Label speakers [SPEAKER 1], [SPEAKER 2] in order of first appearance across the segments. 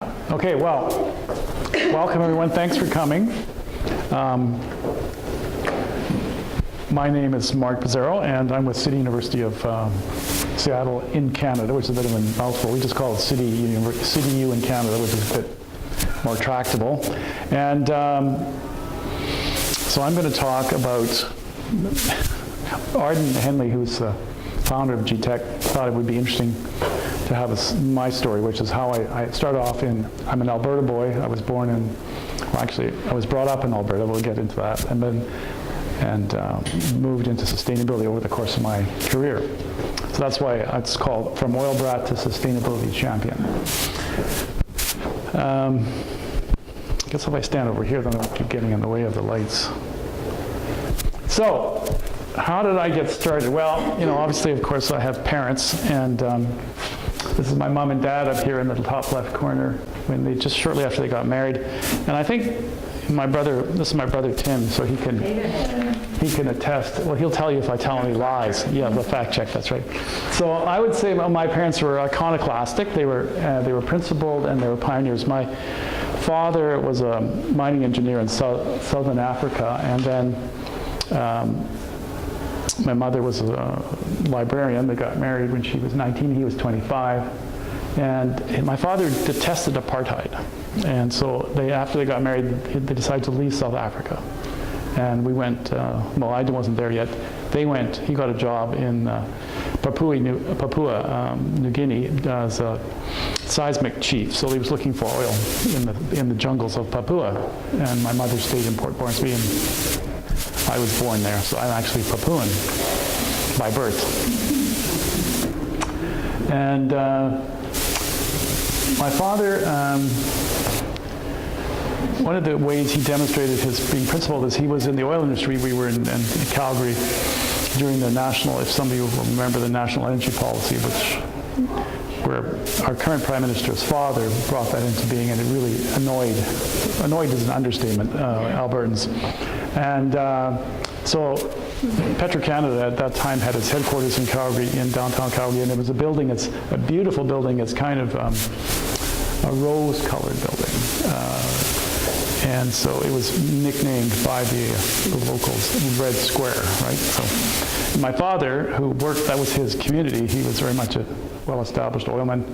[SPEAKER 1] Okay, well, welcome everyone. Thanks for coming. My name is Mark Pezarro, and I'm with City University of Seattle in Canada, which is a bit of a mouthful. We just call it City U in Canada, which is a bit more tractable. And so I'm going to talk about Arden Henley, who's the founder of GTEC, thought it would be interesting to have my story, which is how I started off I'm an Alberta boy. I was born in, well, actually, I was brought up in Alberta. We'll get into that. And then moved into sustainability over the course of my career. So that's why it's called From Oil Brat to Sustainability Champion. I guess if I stand over here, then I won't keep getting in the way of the lights. So, how did I get started? Well, obviously, of course, I have parents, and this is my mom and dad up here in the top left corner when they just shortly after they got married. And I think this is my brother Tim, so he can attest. Well, he'll tell you if I tell any lies. Yeah, the fact check, that's right. So I would say my parents were iconoclastic. They were principled and they were pioneers. My father was a mining engineer in southern Africa, and then my mother was a librarian. They got married when she was 19, he was 25. And my father detested apartheid. And so after they got married, they decided to leave South Africa. And we went, well, I wasn't there yet. He got a job in Papua New Guinea as a seismic chief. So he was looking for oil in the jungles of Papua. And my mother stayed in Port Moresby, and I was born there, so I'm actually Papuan by birth. And my father, one of the ways he demonstrated his being principled is he was in the oil industry. We were in Calgary during the national, if some of you will remember the national energy policy, where our current Prime Minister's father brought that into being, and it really annoyed is an understatement, Albertans. And so Petro-Canada at that time had its headquarters in Calgary, in downtown Calgary, and there was a building, it's a beautiful building, it's kind of a rose-colored building. And so it was nicknamed by the locals Red Square, right? So my father, who worked, that was his community, he was very much a well-established oilman,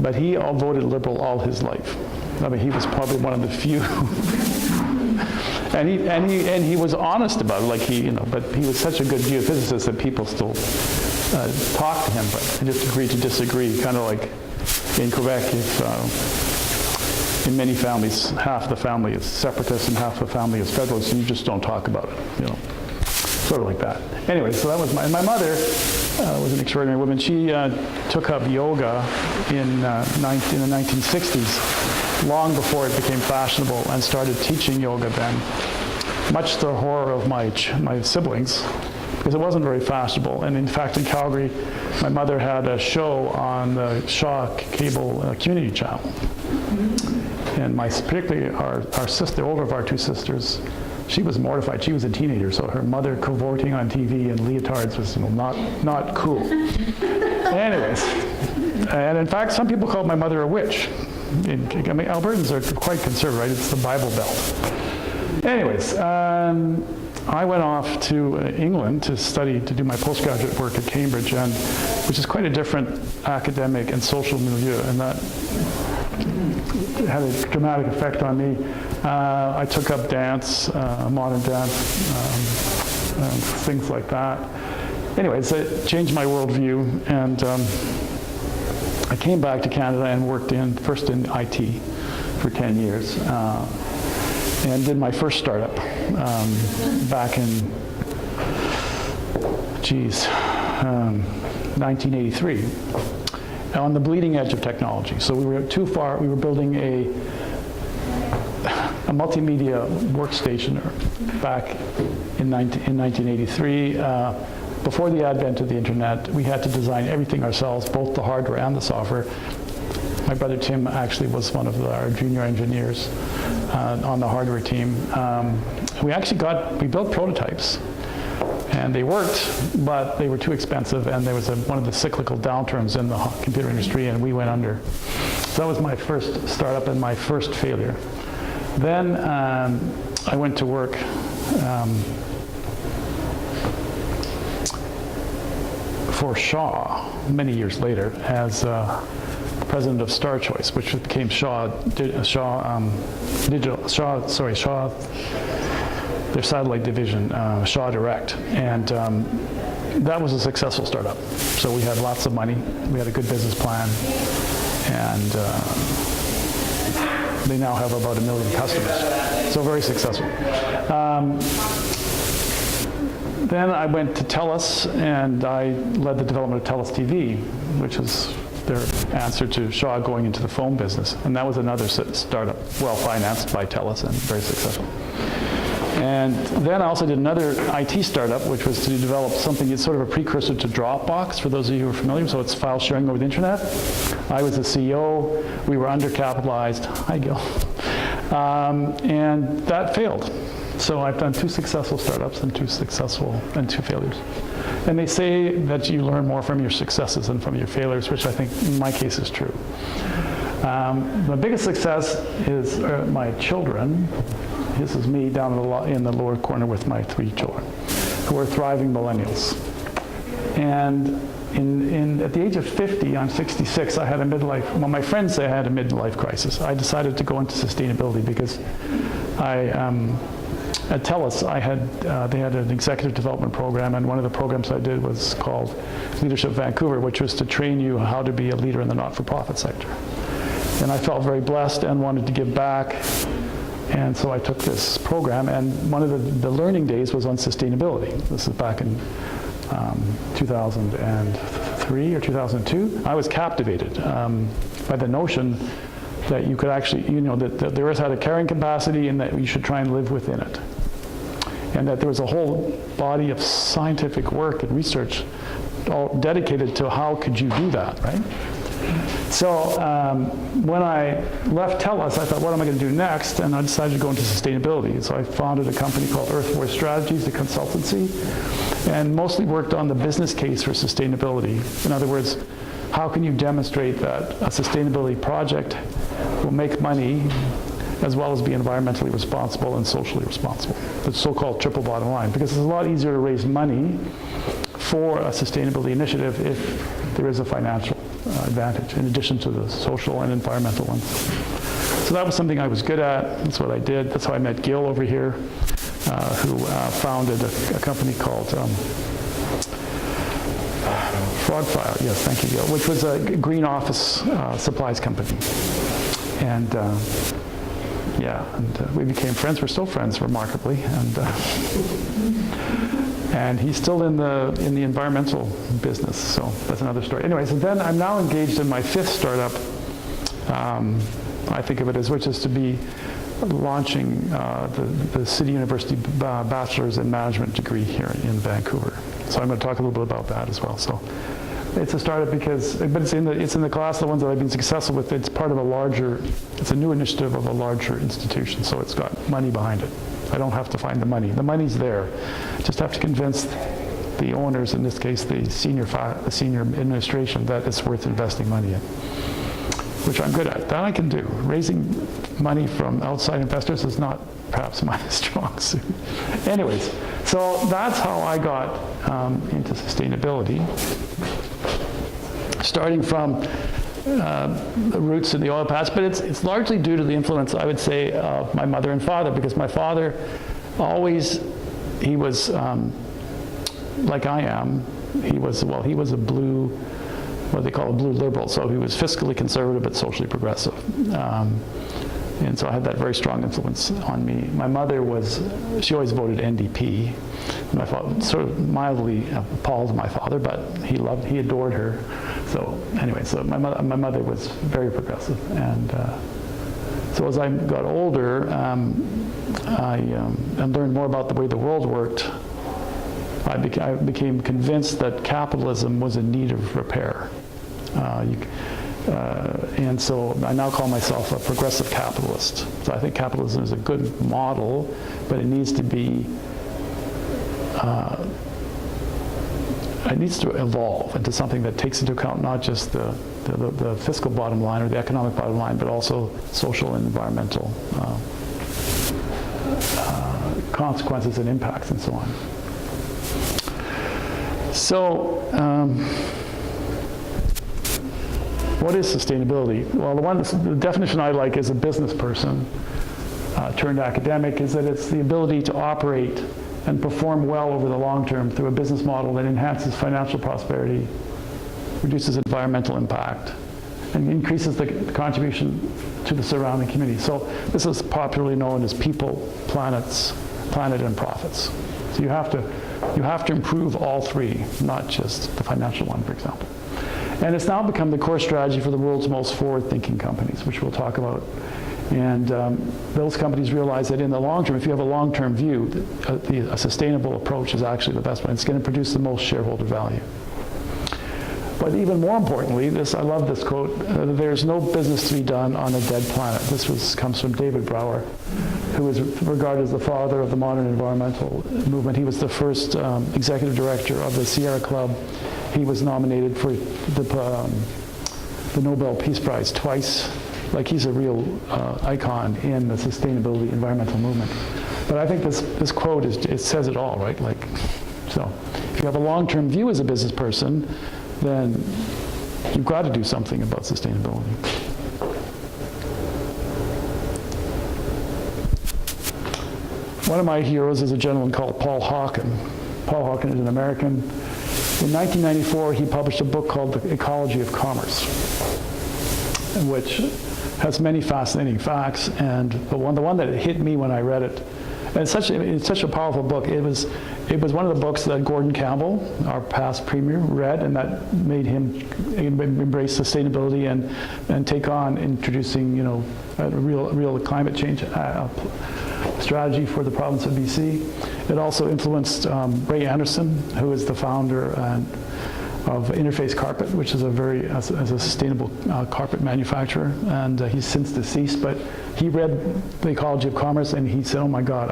[SPEAKER 1] but he voted Liberal all his life. I mean, he was probably one of the few. And he was honest about it, but he was such a good geophysicist that people still talk to him, but they just agree to disagree. Kind of like in Quebec, if in many families, half the family is separatist and half the family is federalist, and you just don't talk about it, sort of like that. Anyway, so that was my mother was an extraordinary woman. She took up yoga in the 1960s. Long before it became fashionable, and started teaching yoga then, much to the horror of my siblings, because it wasn't very fashionable. And in fact, in Calgary, my mother had a show on the Shaw Cable Community Channel. And particularly our sister, older of our two sisters, she was mortified. She was a teenager, so her mother cavorting on TV in leotards was not cool. Anyways, and in fact, some people called my mother a witch. Albertans are quite conservative, right? It's the Bible Belt. Anyways, I went off to England to do my postgraduate work at Cambridge, which is quite a different academic and social milieu, and that had a dramatic effect on me. I took up dance, modern dance, things like that. Anyways, it changed my worldview, and I came back to Canada and worked first in IT for 10 years, and did my first startup back in, 1983, on the bleeding edge of technology. So we were too far. We were building a multimedia workstation back in 1983. Before the advent of the internet, we had to design everything ourselves, both the hardware and the software. My brother Tim actually was one of our junior engineers on the hardware team. We built prototypes, and they worked, but they were too expensive, and there was one of the cyclical downturns in the computer industry, and we went under. So that was my first startup and my first failure. Then I went to work for Shaw many years later as president of Star Choice, which became Shaw, their satellite division, Shaw Direct, and that was a successful startup. So we had lots of money, we had a good business plan, and they now have about 1 million customers. So very successful. Then I went to TELUS, and I led the development of TELUS TV, which is their answer to Shaw going into the phone business. And that was another startup, well-financed by TELUS and very successful. And then I also did another IT startup, which was to develop something, it's sort of a precursor to Dropbox, for those of you who are familiar, so it's file sharing over the internet. I was the CEO, we were undercapitalized, hi Gil, and that failed. So I've done 2 successful startups and 2 failures. And they say that you learn more from your successes than from your failures, which I think in my case is true. The biggest success is my children. This is me down in the lower corner with my 3 children, who are thriving millennials. And at the age of 50, I'm 66, I had a midlife, well, my friends say I had a midlife crisis. I decided to go into sustainability because at TELUS, they had an executive development program, and one of the programs I did was called Leadership Vancouver, which was to train you how to be a leader in the not-for-profit sector. And I felt very blessed and wanted to give back, and so I took this program, and one of the learning days was on sustainability. This is back in 2003 or 2002. I was captivated by the notion that you could actually, that the Earth had a carrying capacity and that you should try and live within it. And that there was a whole body of scientific work and research all dedicated to how could you do that, right? So when I left TELUS, I thought, what am I going to do next? And I decided to go into sustainability. So I founded a company called Earth Force Strategies, a consultancy, and mostly worked on the business case for sustainability. In other words, how can you demonstrate that a sustainability project will make money as well as be environmentally responsible and socially responsible? The so-called triple bottom line, because it's a lot easier to raise money for a sustainability initiative if there is a financial advantage in addition to the social and environmental ones. So that was something I was good at. That's what I did. That's how I met Gil over here, who founded a company called Frogfire, yes, thank you, Gil, which was a green office supplies company. And we became friends. We're still friends, remarkably. And he's still in the environmental business, so that's another story. Anyway, so then I'm now engaged in my 5th startup. I think of it as, which is to be launching the City University Bachelor's in Management degree here in Vancouver. So I'm going to talk a little bit about that as well. So it's a startup but it's in the class of the ones that I've been successful with. It's part of it's a new initiative of a larger institution, so it's got money behind it. I don't have to find the money. The money's there. I just have to convince the owners, in this case the senior administration, that it's worth investing money in, which I'm good at. That I can do. Raising money from outside investors is not perhaps my strong suit. Anyways, so that's how I got into sustainability. Starting from the roots in the oil patch, but it's largely due to the influence, I would say, of my mother and father, because my father he was like I am. He was a blue, what they call a blue liberal, so he was fiscally conservative but socially progressive. And so I had that very strong influence on me. My mother she always voted NDP. My father sort of mildly appalled my father, but he adored her. So anyway, so my mother was very progressive. And so as I got older, I learned more about the way the world worked. I became convinced that capitalism was in need of repair. And so I now call myself a progressive capitalist. So I think capitalism is a good model, but it needs to evolve into something that takes into account not just the the fiscal bottom line or the economic bottom line, but also social and environmental consequences and impacts and so on. So, what is sustainability? Well, the definition I like as a business person turned academic is that it's the ability to operate and perform well over the long term through a business model that enhances financial prosperity, reduces environmental impact, and increases the contribution to the surrounding community. So this is popularly known as people, planet, and profits. So you have to improve all three, not just the financial one, for example. And it's now become the core strategy for the world's most forward-thinking companies, which we'll talk about. And those companies realize that in the long term, if you have a long-term view, a sustainable approach is actually the best one. It's going to produce the most shareholder value. But even more importantly, I love this quote, there's no business to be done on a dead planet. This comes from David Brower, who is regarded as the father of the modern environmental movement. He was the first executive director of the Sierra Club. He was nominated for the Nobel Peace Prize twice. Like, he's a real icon in the sustainability environmental movement. But I think this quote, it says it all, right? Like, so if you have a long-term view as a business person, then you've got to do something about sustainability. One of my heroes is a gentleman called Paul Hawken. Paul Hawken is an American. In 1994, he published a book called The Ecology of Commerce, which has many fascinating facts. And the one that hit me when I read it, and it's such a powerful book. It was one of the books that Gordon Campbell, our past premier, read, and that made him embrace sustainability and take on introducing, a real climate change strategy for the province of BC. It also influenced Ray Anderson, who is the founder of Interface Carpet, which is a sustainable carpet manufacturer, and he's since deceased. But he read The Ecology of Commerce, and he said, "Oh my God,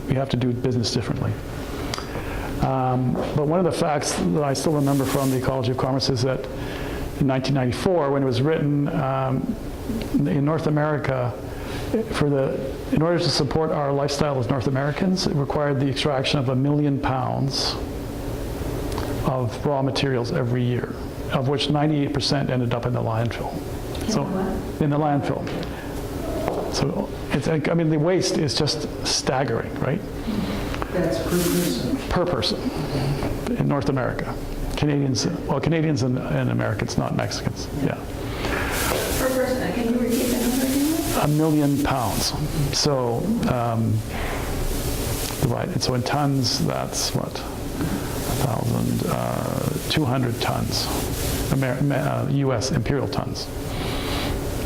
[SPEAKER 1] we have to do business differently." But one of the facts that I still remember from The Ecology of Commerce is that in 1994, when it was written in North America, in order to support our lifestyle as North Americans, it required the extraction of 1 million pounds of raw materials every year, of which 98% ended up in the landfill. In the landfill. So the waste is just staggering, right?
[SPEAKER 2] That's per person.
[SPEAKER 1] Per person in North America. Canadians and Americans, not Mexicans. Yeah.
[SPEAKER 3] Per person. Can you repeat that number again?
[SPEAKER 1] 1 million pounds. So divided. So in tons, that's what? 200 tons, U.S. imperial tons.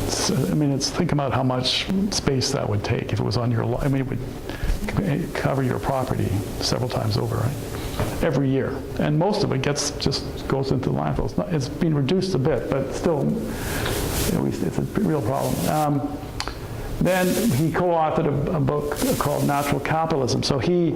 [SPEAKER 1] So, think about how much space that would take if it was on your, it would cover your property several times over, right? Every year. And most of it just goes into the landfill. It's been reduced a bit, but still, it's a real problem. Then he co-authored a book called Natural Capitalism. So he,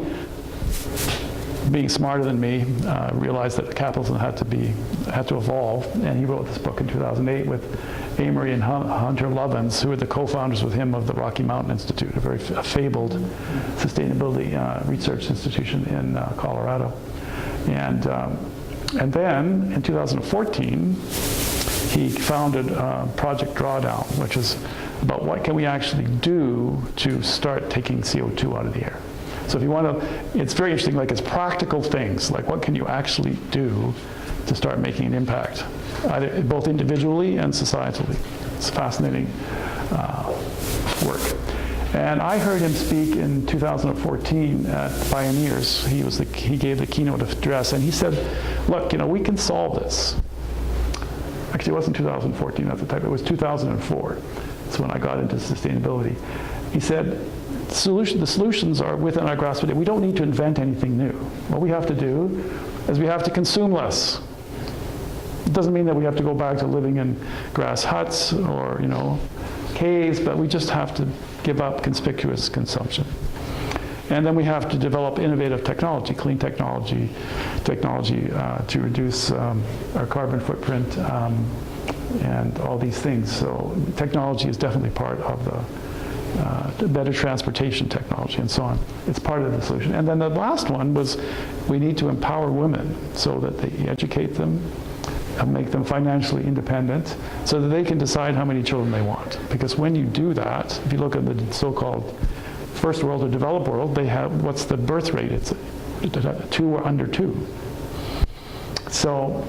[SPEAKER 1] being smarter than me, realized that capitalism had to evolve, and he wrote this book in 2008 with Amory and Hunter Lovins, who were the co-founders with him of the Rocky Mountain Institute, a very fabled sustainability research institution in Colorado. And then in 2014, he founded Project Drawdown, which is about what can we actually do to start taking CO2 out of the air. So if you want to, it's very interesting, like it's practical things, like what can you actually do to start making an impact, either both individually and societally. It's fascinating work. And I heard him speak in 2014 at Pioneers. He gave the keynote address, and he said, look, we can solve this. Actually, it wasn't 2014 at the time, it was 2004. That's when I got into sustainability. He said, the solutions are within our grasp today. We don't need to invent anything new. What we have to do is we have to consume less. It doesn't mean that we have to go back to living in grass huts or, caves, but we just have to give up conspicuous consumption. And then we have to develop innovative technology, clean technology to reduce our carbon footprint, and all these things. So technology is definitely part of the better transportation technology and so on. It's part of the solution. And then the last one was we need to empower women so that they educate them and make them financially independent so that they can decide how many children they want. Because when you do that, if you look at the so-called first world or developed world, they have, what's the birth rate? It's 2 or under 2. So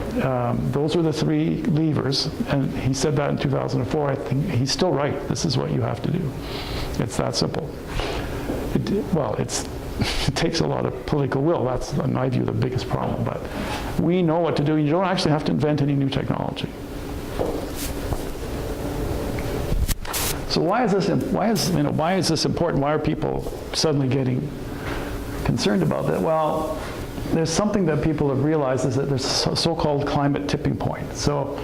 [SPEAKER 1] those are the 3 levers, and he said that in 2004. I think he's still right. This is what you have to do. It's that simple. It takes a lot of political will. That's, in my view, the biggest problem. But we know what to do. You don't actually have to invent any new technology. So why is this important? Why are people suddenly getting concerned about that? Well, there's something that people have realized is that there's a so-called climate tipping point. So,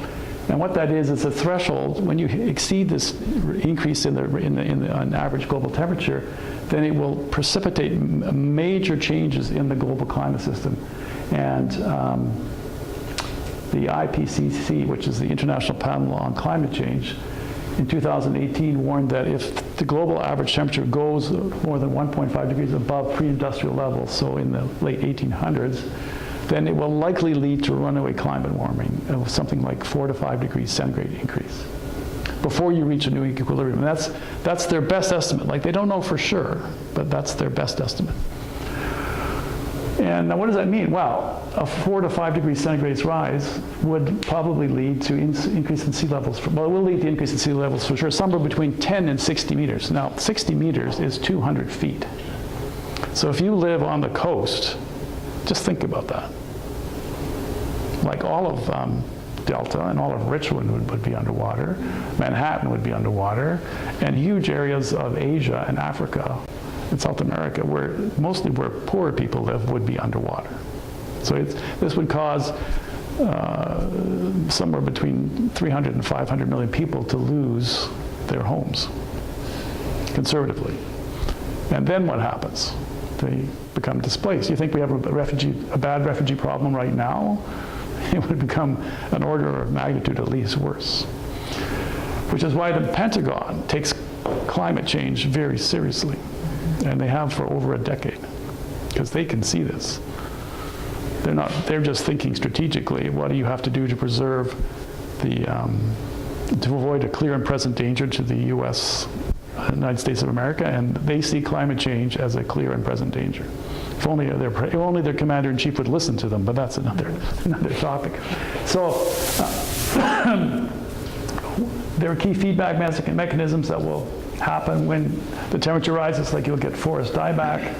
[SPEAKER 1] and what that is a threshold. When you exceed this increase in on average global temperature, then it will precipitate major changes in the global climate system. And the IPCC, which is the International Panel on Climate Change, in 2018 warned that if the global average temperature goes more than 1.5 degrees above pre-industrial levels, so in the late 1800s, then it will likely lead to runaway climate warming of something like 4 to 5 degrees centigrade increase before you reach a new equilibrium. And that's their best estimate. Like, they don't know for sure, but that's their best estimate. And now what does that mean? Well, a 4 to 5 degrees centigrade rise would probably lead to increase in sea levels. Well, it will lead to increase in sea levels for sure, somewhere between 10 and 60 meters. Now, 60 meters is 200 feet. So if you live on the coast, just think about that. Like all of Delta and all of Richmond would be underwater. Manhattan would be underwater. And huge areas of Asia and Africa and South America, mostly where poorer people live, would be underwater. So this would cause somewhere between 300 and 500 million people to lose their homes, conservatively. And then what happens? They become displaced. You think we have a bad refugee problem right now? It would become an order of magnitude at least worse. Which is why the Pentagon takes climate change very seriously. And they have for over a decade, because they can see this. They're just thinking strategically, what do you have to do to preserve to avoid a clear and present danger to the United States of America, and they see climate change as a clear and present danger. If only their commander-in-chief would listen to them, but that's another topic. So there are key feedback mechanisms that will happen when the temperature rises, like you'll get forest dieback,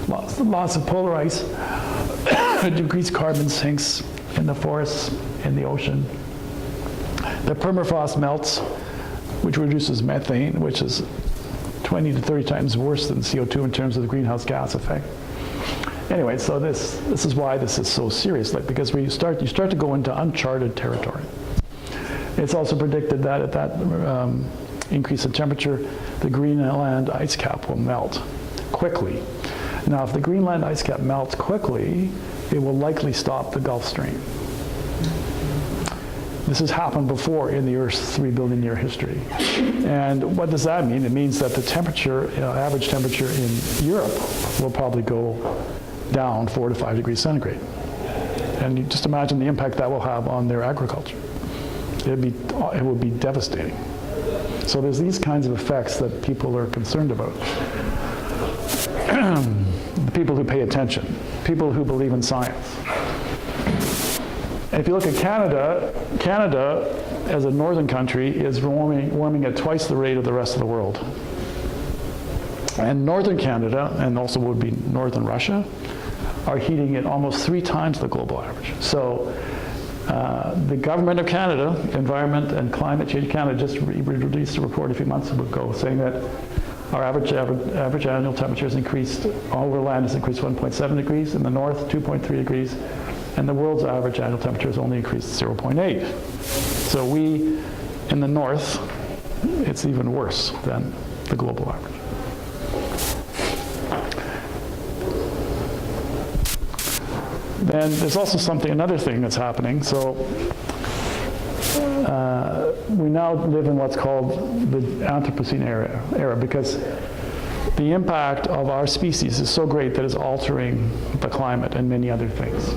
[SPEAKER 1] lots of polar ice, decreased carbon sinks in the forests, in the ocean. The permafrost melts, which reduces methane, which is 20 to 30 times worse than CO2 in terms of the greenhouse gas effect. Anyway, so this is why this is so serious, because you start to go into uncharted territory. It's also predicted that at that increase in temperature, the Greenland ice cap will melt quickly. Now, if the Greenland ice cap melts quickly, it will likely stop the Gulf Stream. This has happened before in the Earth's 3 billion year history. And what does that mean? It means that the temperature, average temperature in Europe will probably go down 4 to 5 degrees centigrade. And you just imagine the impact that will have on their agriculture. It would be devastating. So there's these kinds of effects that people are concerned about. The people who pay attention, people who believe in science. And if you look at Canada as a northern country is warming at twice the rate of the rest of the world. And northern Canada, and also would be northern Russia, are heating at almost 3 times the global average. So the government of Canada, Environment and Climate Change Canada, just released a report a few months ago saying that our average annual temperature has increased, all over land has increased 1.7 degrees, in the north 2.3 degrees, and the world's average annual temperature has only increased 0.8. So we, in the north, it's even worse than the global average. Then there's also another thing that's happening. So we now live in what's called the Anthropocene era because the impact of our species is so great that it's altering the climate and many other things.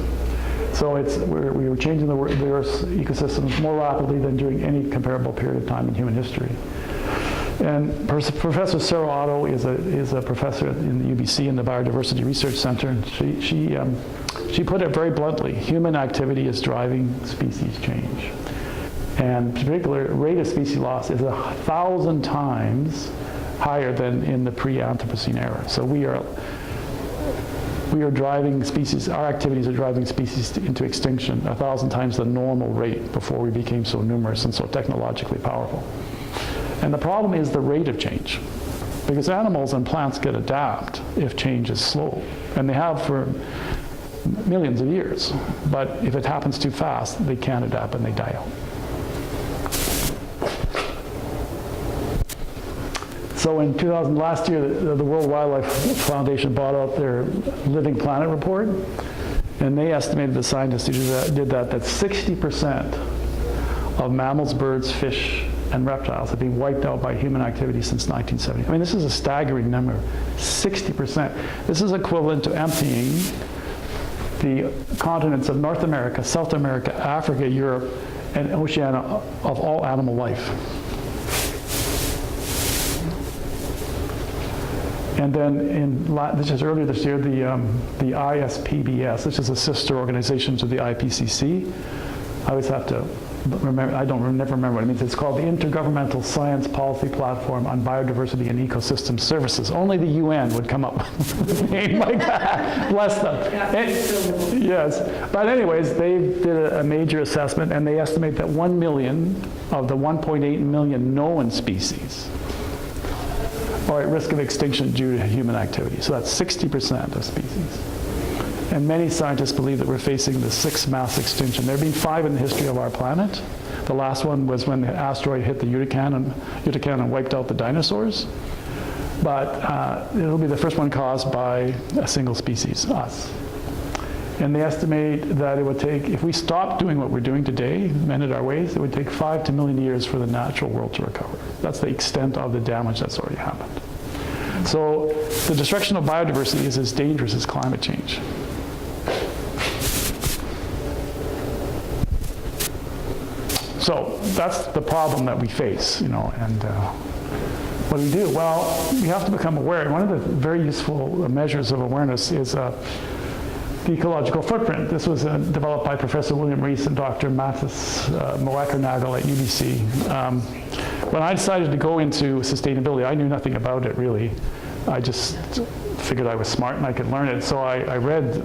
[SPEAKER 1] So we were changing the Earth's ecosystems more rapidly than during any comparable period of time in human history. And Professor Sarah Otto is a professor in the UBC in the Biodiversity Research Center, and she put it very bluntly: human activity is driving species change. And particular rate of species loss is 1,000 times higher than in the pre-Anthropocene era. So we are driving species, our activities are driving species into extinction 1,000 times the normal rate before we became so numerous and so technologically powerful. And the problem is the rate of change, because animals and plants can adapt if change is slow, and they have for millions of years. But if it happens too fast, they can't adapt and they die out. So in last year, the World Wildlife Foundation brought out their Living Planet report, and they estimated, the scientists who did that 60% of mammals, birds, fish, and reptiles have been wiped out by human activity since 1970. I mean, this is a staggering number, 60%. This is equivalent to emptying the continents of North America, South America, Africa, Europe, and Oceania of all animal life. And then earlier this year, the ISPBS, which is a sister organization to the IPCC. I always have to remember, never remember what it means. It's called the Intergovernmental Science Policy Platform on Biodiversity and Ecosystem Services. Only the UN would come up with a name like that. Bless them. Yes. But anyways, they did a major assessment, and they estimate that 1 million of the 1.8 million known species are at risk of extinction due to human activity. So that's 60% of species. And many scientists believe that we're facing the 6th mass extinction. There have been 5 in the history of our planet. The last one was when the asteroid hit the Yucatan and wiped out the dinosaurs. But it'll be the first one caused by a single species, us. And they estimate that it would take, if we stopped doing what we're doing today, mended our ways, it would take 5 to a million years for the natural world to recover. That's the extent of the damage that's already happened. So the destruction of biodiversity is as dangerous as climate change. So that's the problem that we face, and what do we do? Well, we have to become aware. One of the very useful measures of awareness is the ecological footprint. This was developed by Professor William Rees and Dr. Mathis Moakernagel at UBC. When I decided to go into sustainability, I knew nothing about it really. I just figured I was smart and I could learn it. So I read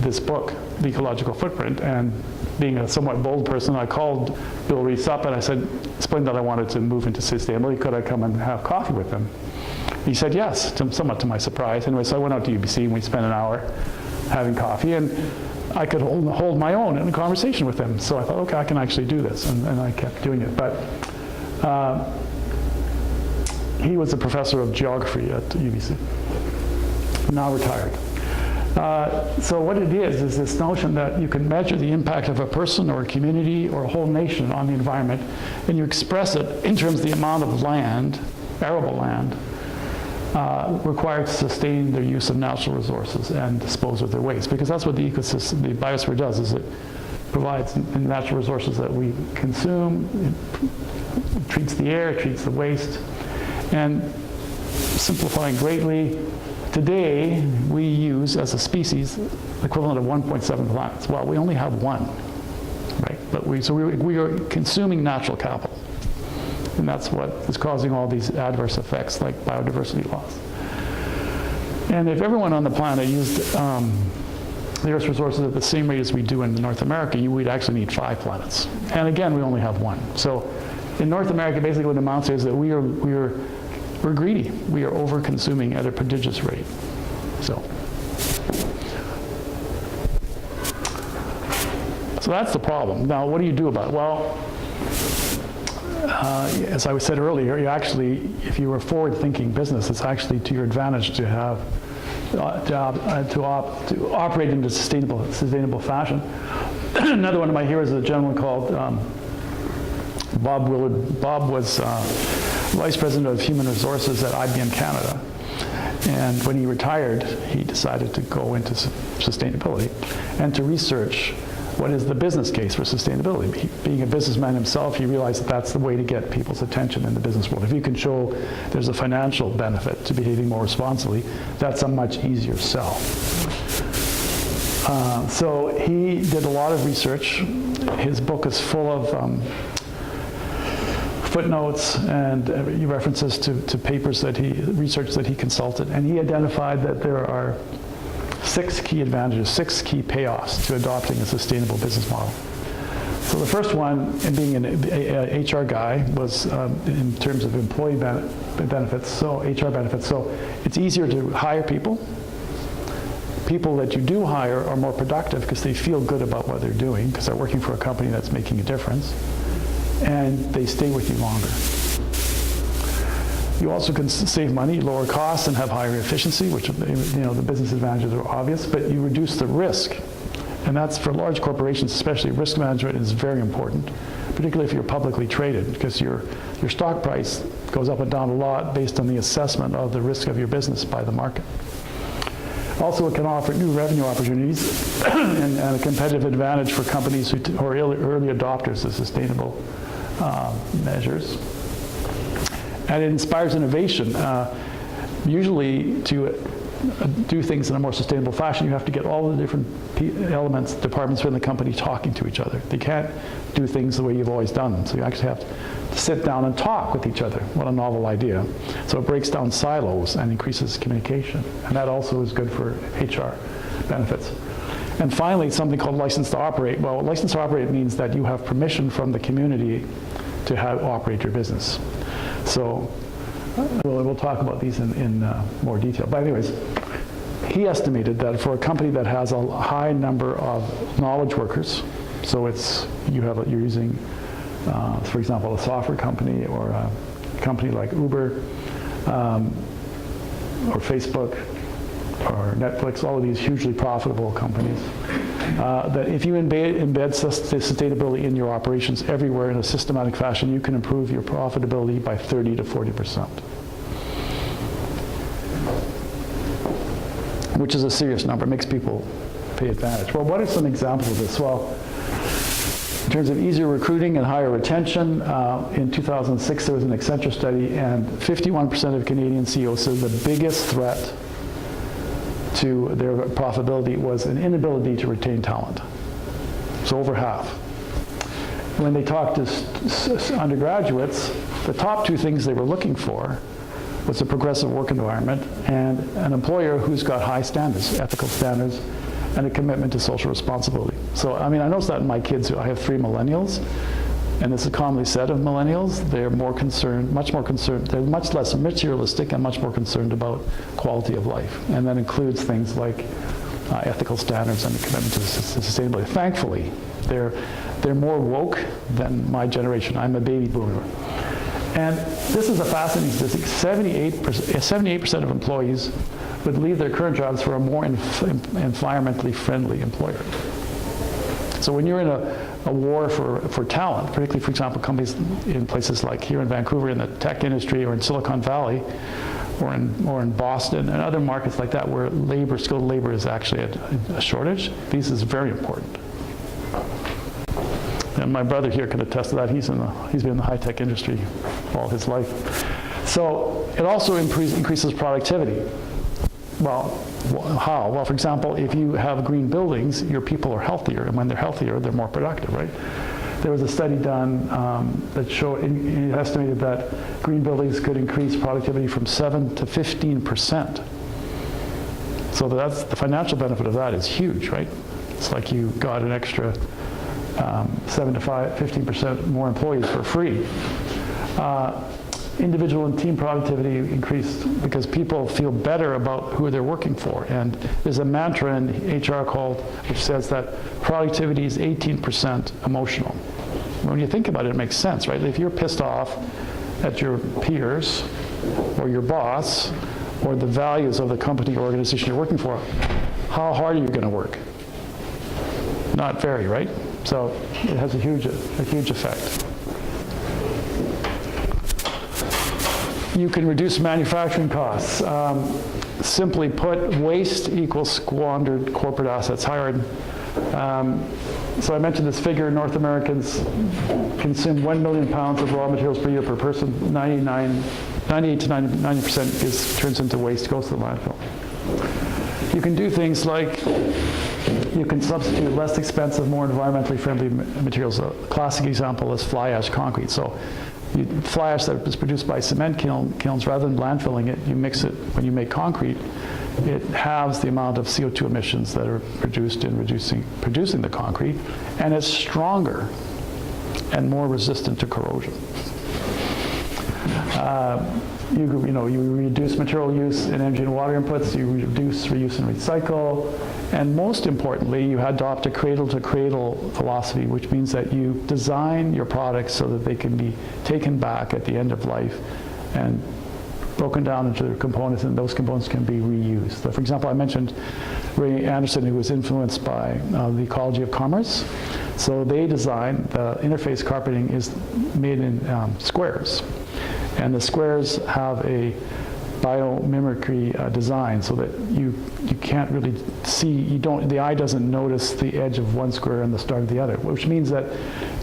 [SPEAKER 1] this book, The Ecological Footprint, and being a somewhat bold person, I called Bill Rees up and I said, explained that I wanted to move into sustainability. Could I come and have coffee with him? He said yes, somewhat to my surprise. Anyway, so I went out to UBC and we spent an hour having coffee, and I could hold my own in a conversation with him. So I thought, okay, I can actually do this, and I kept doing it. But he was a professor of geography at UBC, now retired. So what it is this notion that you can measure the impact of a person or a community or a whole nation on the environment, and you express it in terms of the amount of land, arable land, required to sustain their use of natural resources and dispose of their waste. Because that's what the ecosystem, the biosphere does, is it provides natural resources that we consume, it treats the air, it treats the waste. And simplifying greatly, today we use, as a species, the equivalent of 1.7 planets. Well, we only have one, right? But we are consuming natural capital. And that's what is causing all these adverse effects like biodiversity loss. And if everyone on the planet used the Earth's resources at the same rate as we do in North America, we'd actually need 5 planets. And again, we only have one. So in North America, basically what it amounts to is that we're greedy. We are over-consuming at a prodigious rate. So that's the problem. Now, what do you do about it? Well, as I said earlier, you actually, if you were a forward-thinking business, it's actually to your advantage to have to operate in a sustainable fashion. Another one of my heroes is a gentleman called Bob Willard. Bob was Vice President of Human Resources at IBM Canada. And when he retired, he decided to go into sustainability and to research what is the business case for sustainability. Being a businessman himself, he realized that that's the way to get people's attention in the business world. If you can show there's a financial benefit to behaving more responsibly, that's a much easier sell. So he did a lot of research. His book is full of footnotes and references to papers that research that he consulted. And he identified that there are 6 key advantages, 6 key payoffs to adopting a sustainable business model. So the first one, in being an HR guy, was in terms of employee benefits, so HR benefits. So it's easier to hire people. People that you do hire are more productive because they feel good about what they're doing because they're working for a company that's making a difference, and they stay with you longer. You also can save money, lower costs, and have higher efficiency, which, the business advantages are obvious, but you reduce the risk. And that's for large corporations, especially. Risk management is very important, particularly if you're publicly traded, because your stock price goes up and down a lot based on the assessment of the risk of your business by the market. Also, it can offer new revenue opportunities and a competitive advantage for companies who are early adopters of sustainable measures. And it inspires innovation. Usually, to do things in a more sustainable fashion, you have to get all the different elements, departments within the company talking to each other. They can't do things the way you've always done them. So you actually have to sit down and talk with each other. What a novel idea. So it breaks down silos and increases communication. And that also is good for HR benefits. And finally, something called license to operate. Well, license to operate means that you have permission from the community to operate your business. So we'll talk about these in more detail. But anyways, he estimated that for a company that has a high number of knowledge workers, so you're using, for example, a software company or a company like Uber or Facebook or Netflix, all of these hugely profitable companies, that if you embed sustainability in your operations everywhere in a systematic fashion, you can improve your profitability by 30 to 40%. Which is a serious number. It makes people pay advantage. Well, what are some examples of this? Well, in terms of easier recruiting and higher retention, in 2006 there was an Accenture study, and 51% of Canadian CEOs said the biggest threat to their profitability was an inability to retain talent. So over half. When they talked to undergraduates, the top 2 things they were looking for was a progressive work environment and an employer who's got high standards, ethical standards, and a commitment to social responsibility. So, I noticed that in my kids. I have 3 millennials, and this is commonly said of millennials. They're more concerned, much more concerned, they're much less materialistic and much more concerned about quality of life. And that includes things like ethical standards and a commitment to sustainability. Thankfully, they're more woke than my generation. I'm a baby boomer. And this is a fascinating statistic. 78% of employees would leave their current jobs for a more environmentally friendly employer. So when you're in a war for talent, particularly, for example, companies in places like here in Vancouver in the tech industry or in Silicon Valley or in Boston and other markets like that where skilled labor is actually a shortage, this is very important. And my brother here can attest to that. He's been in the high-tech industry all his life. So it also increases productivity. Well, how? Well, for example, if you have green buildings, your people are healthier, and when they're healthier, they're more productive, right? There was a study done that showed, it estimated that green buildings could increase productivity from 7 to 15%. So that's the financial benefit of that is huge, right? It's like you got an extra 7 to 15% more employees for free. Individual and team productivity increased because people feel better about who they're working for. And there's a mantra in HR which says that productivity is 18% emotional. When you think about it, it makes sense, right? If you're pissed off at your peers or your boss or the values of the company or organization you're working for, how hard are you going to work? Not very, right? So it has a huge effect. You can reduce manufacturing costs. Simply put, waste equals squandered corporate assets. Howard, so I mentioned this figure, North Americans consume 1 million pounds of raw materials per year per person. 98 to 90% turns into waste, goes to the landfill. You can do things like you can substitute less expensive, more environmentally friendly materials. A classic example is fly ash concrete. So fly ash that is produced by cement kilns, rather than landfilling it, you mix it when you make concrete. It halves the amount of CO2 emissions that are produced in producing the concrete, and it's stronger and more resistant to corrosion. You reduce material use in energy and water inputs, you reduce reuse and recycle, and most importantly, you adopt a cradle-to-cradle philosophy, which means that you design your products so that they can be taken back at the end of life and broken down into components, and those components can be reused. So for example, I mentioned Ray Anderson, who was influenced by the ecology of commerce. So they designed, the interface carpeting is made in squares. And the squares have a biomimicry design so that you can't really see, the eye doesn't notice the edge of one square and the start of the other, which means that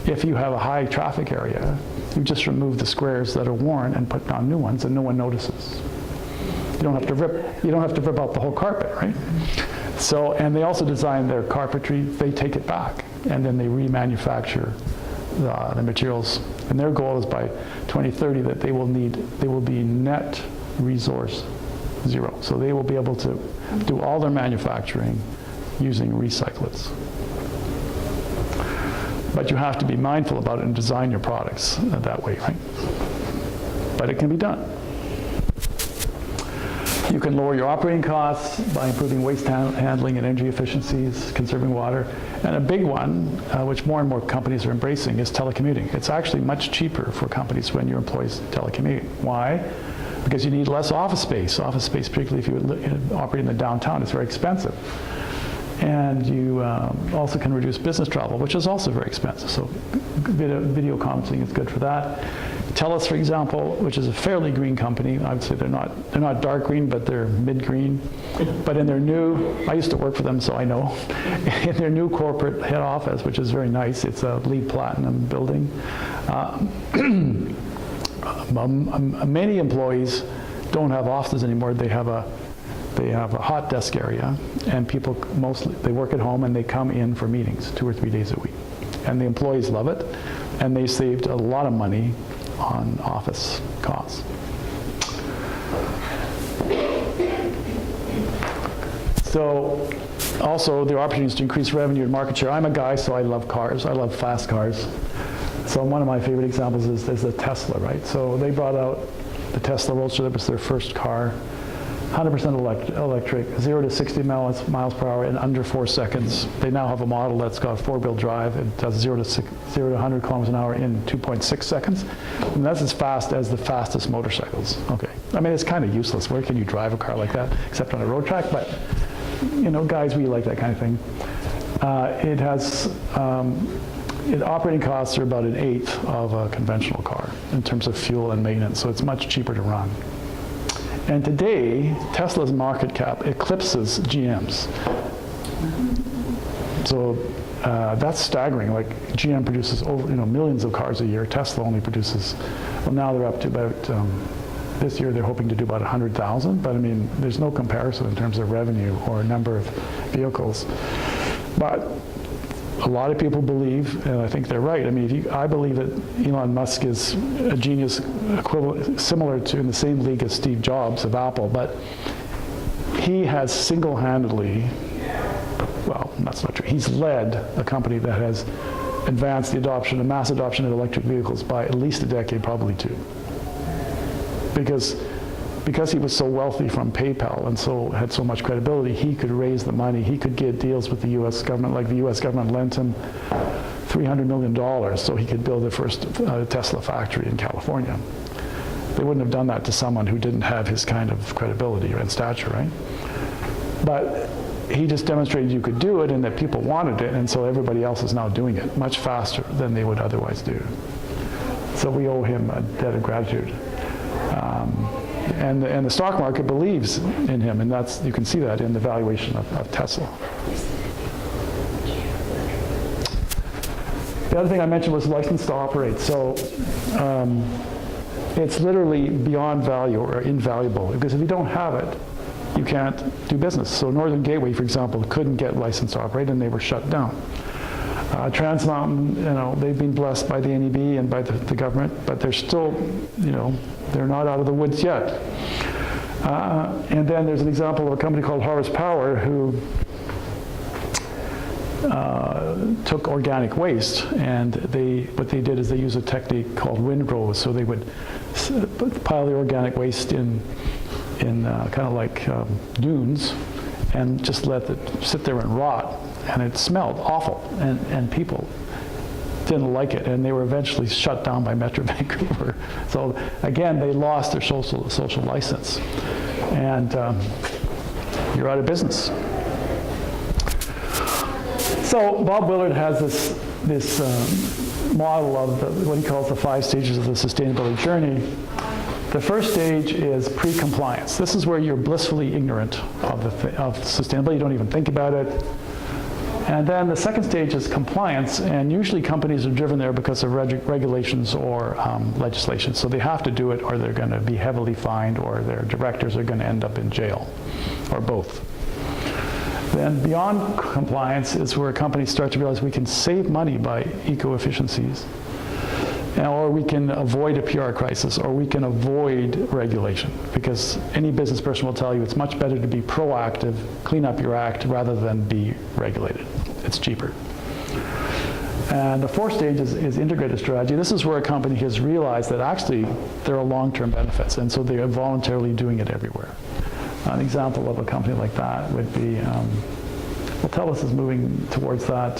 [SPEAKER 1] if you have a high traffic area, you just remove the squares that are worn and put down new ones, and no one notices. You don't have to rip out the whole carpet, right? So, and they also design their carpentry, they take it back, and then they remanufacture the materials. And their goal is by 2030 that they will be net resource zero. So they will be able to do all their manufacturing using recyclates. But you have to be mindful about it and design your products that way, right? But it can be done. You can lower your operating costs by improving waste handling and energy efficiencies, conserving water. And a big one, which more and more companies are embracing, is telecommuting. It's actually much cheaper for companies when your employees telecommute. Why? Because you need less office space. Office space, particularly if you operate in the downtown, is very expensive. And you also can reduce business travel, which is also very expensive. So video conferencing is good for that. TELUS, for example, which is a fairly green company. I would say they're not dark green, but they're mid-green. But in their I used to work for them, so I know. In their new corporate head office, which is very nice, it's a LEED Platinum building. Many employees don't have offices anymore. They have a hot desk area, and people they work at home and they come in for meetings 2 or 3 days a week. And the employees love it, and they saved a lot of money on office costs. So also there are opportunities to increase revenue and market share. I'm a guy, so I love cars. I love fast cars. So one of my favorite examples is the Tesla, right? So they brought out the Tesla Roadster. That was their first car. 100% electric, 0 to 60 miles per hour in under 4 seconds. They now have a model that's got 4-wheel drive. It does 0 to 100 kilometers an hour in 2.6 seconds. And that's as fast as the fastest motorcycles. Okay. I mean, it's kind of useless. Where can you drive a car like that except on a road track? But, guys, we like that kind of thing. It has, operating costs are about 1/8 of a conventional car in terms of fuel and maintenance, so it's much cheaper to run. And today, Tesla's market cap eclipses GM's. So that's staggering. Like GM produces over, millions of cars a year. Tesla only produces, well, now they're up to about, this year they're hoping to do about 100,000. But I mean, there's no comparison in terms of revenue or number of vehicles. But a lot of people believe, and I think they're right. I mean, I believe that Elon Musk is a genius equivalent, similar to in the same league as Steve Jobs of Apple, but he has single-handedly, well, that's not true. He's led a company that has advanced the mass adoption of electric vehicles by at least a decade, probably 2. Because he was so wealthy from PayPal and had so much credibility, he could raise the money. He could get deals with the U.S. government, like the U.S. government lent him $300 million so he could build the first Tesla factory in California. They wouldn't have done that to someone who didn't have his kind of credibility and stature, right? But he just demonstrated you could do it and that people wanted it, and so everybody else is now doing it much faster than they would otherwise do. So we owe him a debt of gratitude. And the stock market believes in him, and you can see that in the valuation of Tesla. The other thing I mentioned was license to operate. So it's literally beyond value or invaluable, because if you don't have it, you can't do business. So Northern Gateway, for example, couldn't get license to operate, and they were shut down. Trans Mountain, they've been blessed by the NEB and by the government, but they're still, they're not out of the woods yet. And then there's an example of a company called Harvest Power who took organic waste, and what they did is they used a technique called windrows. So they would pile the organic waste in kind of like dunes, and just let it sit there and rot, and it smelled awful, and people didn't like it, and they were eventually shut down by Metro Vancouver. So again, they lost their social license, and you're out of business. So Bob Willard has this model of what he calls the 5 stages of the sustainability journey. The first stage is pre-compliance. This is where you're blissfully ignorant of sustainability. You don't even think about it. And then the second stage is compliance, and usually companies are driven there because of regulations or legislation. So they have to do it, or they're going to be heavily fined, or their directors are going to end up in jail, or both. Then beyond compliance is where companies start to realize we can save money by eco-efficiencies, or we can avoid a PR crisis, or we can avoid regulation. Because any business person will tell you it's much better to be proactive, clean up your act, rather than be regulated. It's cheaper. And the fourth stage is integrated strategy. This is where a company has realized that actually there are long-term benefits, and so they are voluntarily doing it everywhere. An example of a company like that would be, well, TELUS is moving towards that.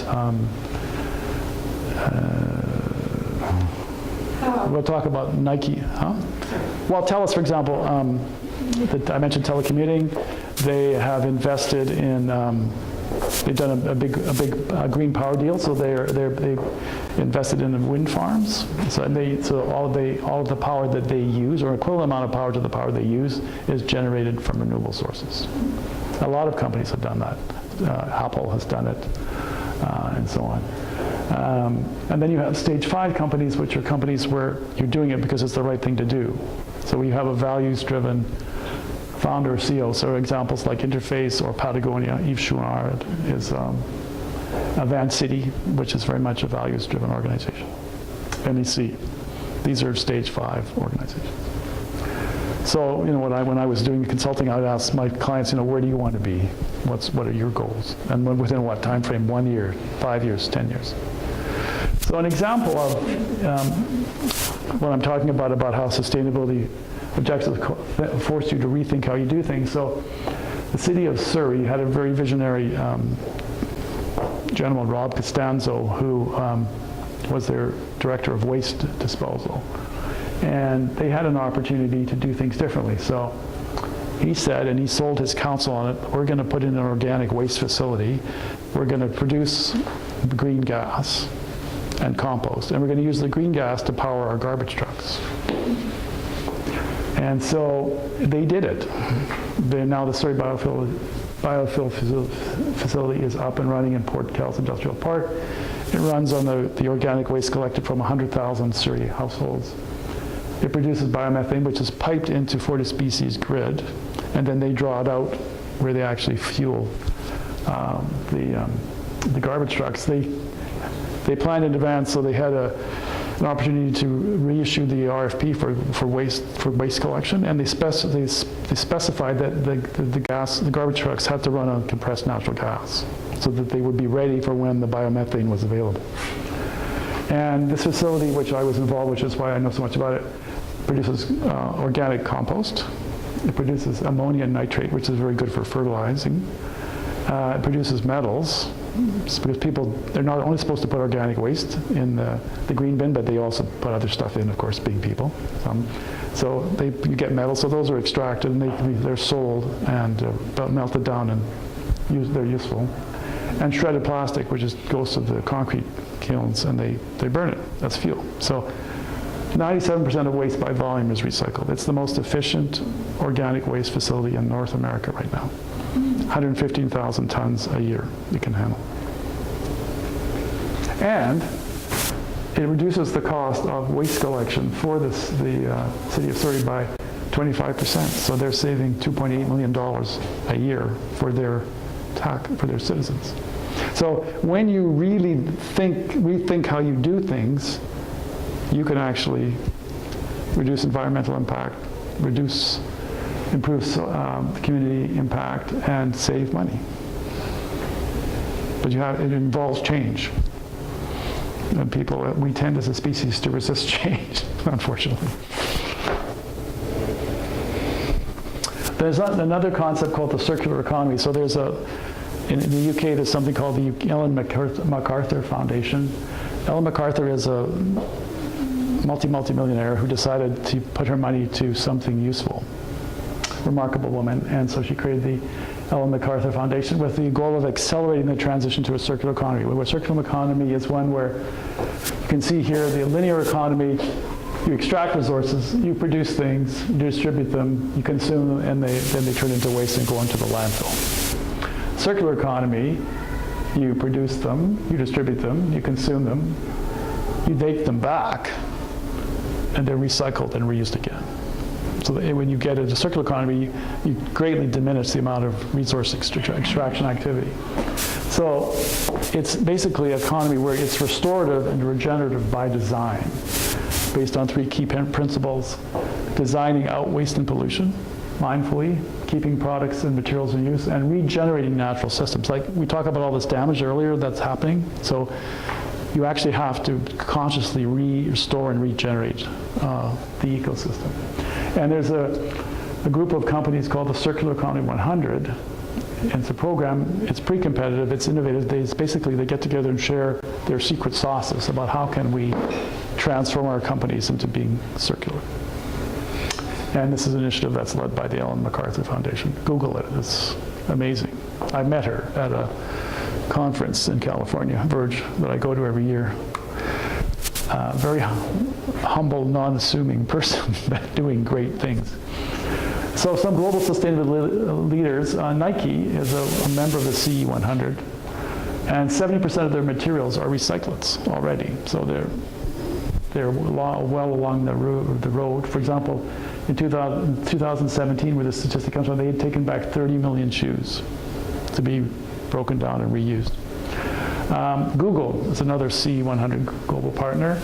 [SPEAKER 1] We'll talk about Nike, huh? Well, TELUS, for example, I mentioned telecommuting. They have invested in, they've done a big green power deal. So they've invested in wind farms. So all of the power that they use, or equivalent amount of power to the power they use, is generated from renewable sources. A lot of companies have done that. Apple has done it, and so on. And then you have stage 5 companies, which are companies where you're doing it because it's the right thing to do. So we have a values-driven founder or CEO. So examples like Interface or Patagonia, Yves Chouinard is Van City, which is very much a values-driven organization. NEC. These are stage 5 organizations. So, when I was doing consulting, I would ask my clients, where do you want to be? What are your goals? And within what time frame? 1 year, 5 years, 10 years. So an example of what I'm talking about how sustainability objectives force you to rethink how you do things. So the city of Surrey had a very visionary gentleman, Rob Costanzo, who was their director of waste disposal. And they had an opportunity to do things differently. So he said, and he sold his counsel on it, we're going to put in an organic waste facility. We're going to produce green gas and compost. And we're going to use the green gas to power our garbage trucks. And so they did it. Now the Surrey biofuel facility is up and running in Port Kells Industrial Park. It runs on the organic waste collected from 100,000 Surrey households. It produces biomethane, which is piped into FortisBC's grid, and then they draw it out where they actually fuel the garbage trucks. They planned in advance, so they had an opportunity to reissue the RFP for waste collection, and they specified that the garbage trucks had to run on compressed natural gas, so that they would be ready for when the biomethane was available. And this facility, which I was involved, which is why I know so much about it, produces organic compost. It produces ammonium nitrate, which is very good for fertilizing. It produces metals, because they're not only supposed to put organic waste in the green bin, but they also put other stuff in, of course, being people. So you get metals, so those are extracted, and they're sold and melted down, and they're useful. And shredded plastic, which goes to the concrete kilns, and they burn it. That's fuel. So 97% of waste by volume is recycled. It's the most efficient organic waste facility in North America right now. 115,000 tons a year it can handle. And it reduces the cost of waste collection for the city of Surrey by 25%. So they're saving $2.8 million a year for their citizens. So when you really rethink how you do things, you can actually reduce environmental impact, improve community impact, and save money. But it involves change. And we tend as a species to resist change, unfortunately. There's another concept called the circular economy. So in the UK, there's something called the Ellen MacArthur Foundation. Ellen MacArthur is a multi-millionaire who decided to put her money to something useful. Remarkable woman. And so she created the Ellen MacArthur Foundation with the goal of accelerating the transition to a circular economy. Where a circular economy is one where you can see here the linear economy. You extract resources, you produce things, you distribute them, you consume them, and then they turn into waste and go into the landfill. Circular economy, you produce them, you distribute them, you consume them, you take them back, and they're recycled and reused again. So when you get into a circular economy, you greatly diminish the amount of resource extraction activity. So it's basically an economy where it's restorative and regenerative by design, based on 3 key principles: designing out waste and pollution mindfully, keeping products and materials in use, and regenerating natural systems. Like we talked about all this damage earlier that's happening. So you actually have to consciously restore and regenerate the ecosystem. And there's a group of companies called the Circular Economy 100. And it's a program, it's pre-competitive, it's innovative. They get together and share their secret sauces about how can we transform our companies into being circular. And this is an initiative that's led by the Ellen MacArthur Foundation. Google it, it's amazing. I met her at a conference in California, Verge, that I go to every year. Very humble, non-assuming person, but doing great things. So some global sustainability leaders, Nike is a member of the CE 100, and 70% of their materials are recyclates already. So they're well along the road. For example, in 2017, where the statistic comes from, they had taken back 30 million shoes to be broken down and reused. Google is another C100 global partner,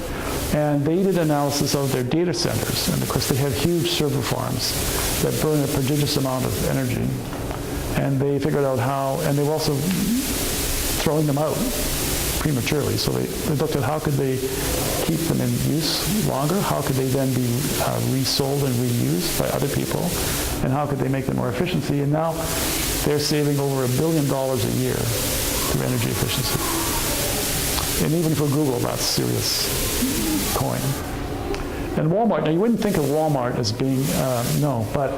[SPEAKER 1] and they did analysis of their data centers. And of course, they have huge server farms that burn a prodigious amount of energy. And they figured out how, and they were also throwing them out prematurely. So they looked at how could they keep them in use longer, how could they then be resold and reused by other people, and how could they make them more efficiency. And now they're saving over $1 billion a year through energy efficiency. And even for Google, that's serious coin. And Walmart, now you wouldn't think of Walmart as being, but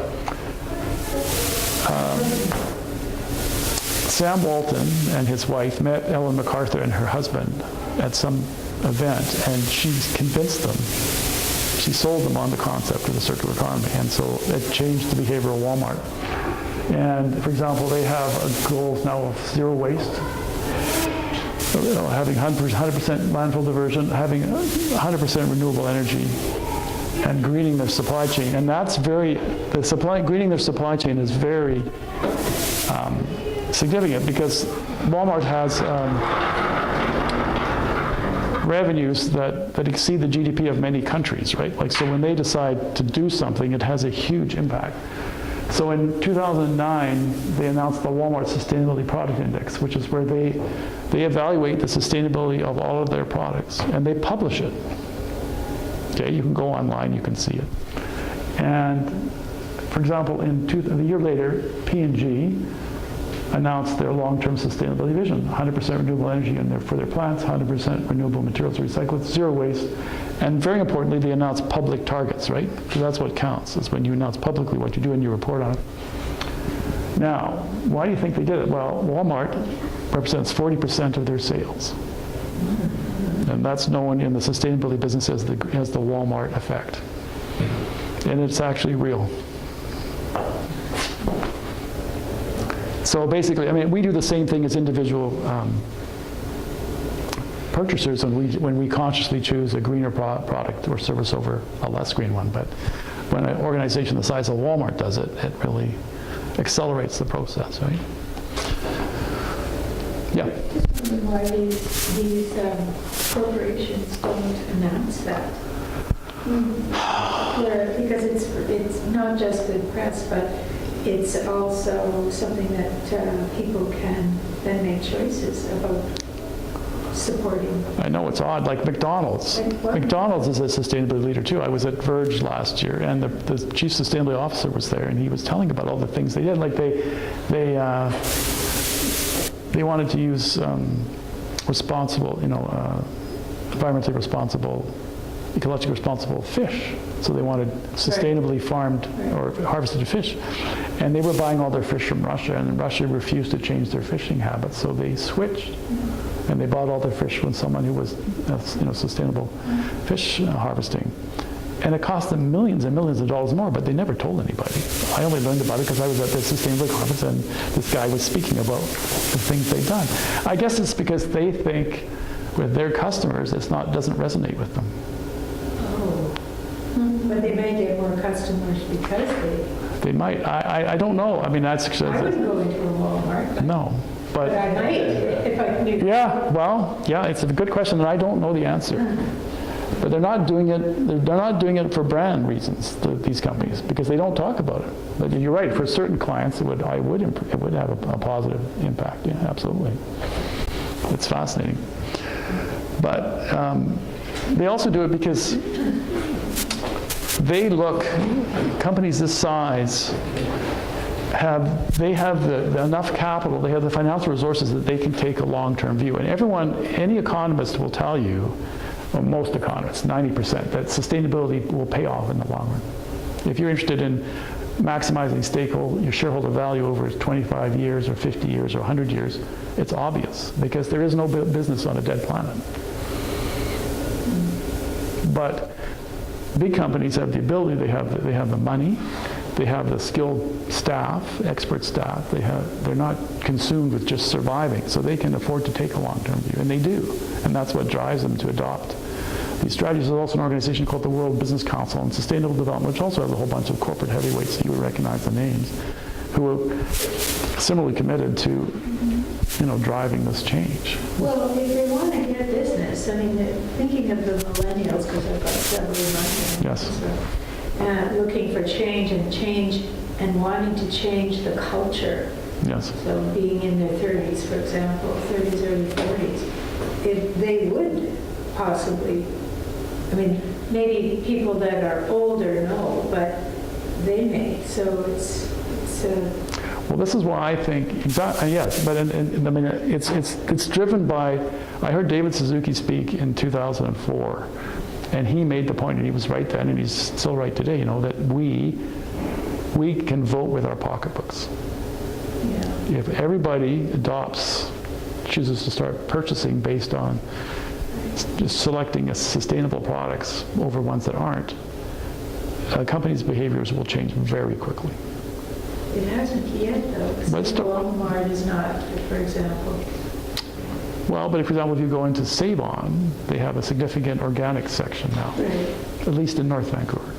[SPEAKER 1] Sam Walton and his wife met Ellen MacArthur and her husband at some event, and she convinced them. She sold them on the concept of the circular economy, and so it changed the behavior of Walmart. And for example, they have a goal now of zero waste, having 100% landfill diversion, having 100% renewable energy, and greening their supply chain. And that's greening their supply chain is very significant, because Walmart has revenues that exceed the GDP of many countries, right? Like, so when they decide to do something, it has a huge impact. So in 2009, they announced the Walmart Sustainability Product Index, which is where they evaluate the sustainability of all of their products, and they publish it. Okay, you can go online, you can see it. And for example, a year later, P&G announced their long-term sustainability vision: 100% renewable energy for their plants, 100% renewable materials recycled, zero waste, and very importantly, they announced public targets, right? Because that's what counts, is when you announce publicly what you do and you report on it. Now, why do you think they did it? Well, Walmart represents 40% of their sales. And that's known in the sustainability business as the Walmart effect. And it's actually real. So basically, I mean, we do the same thing as individual purchasers when we consciously choose a greener product or service over a less green one. But when an organization the size of Walmart does it, it really accelerates the process, right? Yeah.
[SPEAKER 3] Just wondering why these corporations don't announce that. Because it's not just good press, but it's also something that people can then make choices about supporting.
[SPEAKER 1] I know it's odd, like McDonald's.
[SPEAKER 3] Like what?
[SPEAKER 1] McDonald's is a sustainability leader too. I was at Verge last year, and the chief sustainability officer was there, and he was telling about all the things they did. Like they wanted to use responsible, environmentally responsible, ecologically responsible fish. So they wanted sustainably farmed or harvested fish. And they were buying all their fish from Russia, and Russia refused to change their fishing habits. So they switched, and they bought all their fish from someone who was, sustainable fish harvesting. And it cost them millions and millions of dollars more, but they never told anybody. I only learned about it because I was at the sustainability conference, and this guy was speaking about the things they've done. I guess it's because they think with their customers, doesn't resonate with them.
[SPEAKER 3] But they may get more customers because
[SPEAKER 1] They might. I don't know. I mean, that's...
[SPEAKER 3] I wouldn't go into a Walmart.
[SPEAKER 1] No.
[SPEAKER 3] But I might if I knew.
[SPEAKER 1] Yeah, well, yeah, it's a good question, and I don't know the answer. But they're not doing it. They're not doing it for brand reasons. These companies, because they don't talk about it. But you're right. For certain clients, it would have a positive impact. Yeah, absolutely. It's fascinating. But they also do it because companies this size have enough capital, they have the financial resources that they can take a long-term view. And any economist will tell you, well, most economists, 90%, that sustainability will pay off in the long run. If you're interested in maximizing your shareholder value over 25 years or 50 years or 100 years, it's obvious, because there is no business on a dead planet. But big companies have the ability, they have the money, they have the skilled staff, expert staff. They're not consumed with just surviving, so they can afford to take a long-term view, and they do. And that's what drives them to adopt these strategies. There's also an organization called the World Business Council on Sustainable Development, which also has a whole bunch of corporate heavyweights, you would recognize the names, who are similarly committed to driving this change.
[SPEAKER 3] Well, if they want to get business, I mean, thinking of the millennials, because I've got several in my
[SPEAKER 1] Yes.
[SPEAKER 3] looking for change and wanting to change the culture.
[SPEAKER 1] Yes.
[SPEAKER 3] So being in their 30s, for example, 30s, early 40s, if they would possibly, I mean, maybe people that are older know, but they may. So it's
[SPEAKER 1] well, this is why I think, exactly, yes, but I mean, it's driven by, I heard David Suzuki speak in 2004, and he made the point, and he was right then, and he's still right today, that we can vote with our pocketbooks.
[SPEAKER 3] yeah.
[SPEAKER 1] If everybody chooses to start purchasing based on just selecting sustainable products over ones that aren't, companies' behaviors will change very quickly.
[SPEAKER 3] It hasn't yet, though.
[SPEAKER 1] But
[SPEAKER 3] Walmart is not, for example.
[SPEAKER 1] Well, but for example, if you go into Save-On, they have a significant organic section now,
[SPEAKER 3] Right.
[SPEAKER 1] at least in North Vancouver.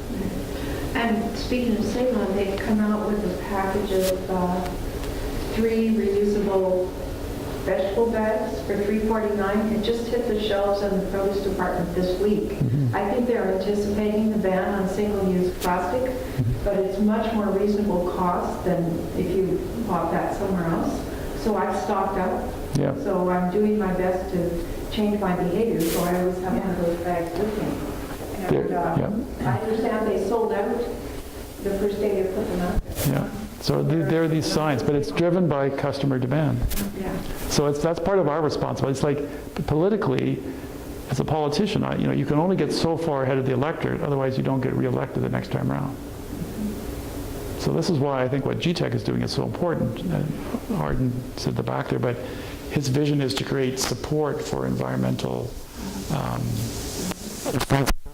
[SPEAKER 4] And speaking of Save-On, they've come out with a package of 3 reusable vegetable bags for $3.49. It just hit the shelves in the produce department this week.
[SPEAKER 1] Mm-hmm.
[SPEAKER 4] I think they're anticipating the ban on single-use plastic, but it's much more reasonable cost than if you bought that somewhere else. So I've stocked up.
[SPEAKER 1] Yeah.
[SPEAKER 4] So I'm doing my best to change my behavior, so I always have one of those bags with me. And
[SPEAKER 1] Yeah.
[SPEAKER 4] I understand they sold out the first day they put them out there.
[SPEAKER 1] Yeah. So there are these signs, but it's driven by customer demand.
[SPEAKER 4] Yeah.
[SPEAKER 1] So that's part of our responsibility. It's like politically, as a politician, you can only get so far ahead of the electorate, otherwise you don't get reelected the next time around. So this is why I think what GTEC is doing is so important. Arden said the back there, but his vision is to create support for environmental
[SPEAKER 5] It's not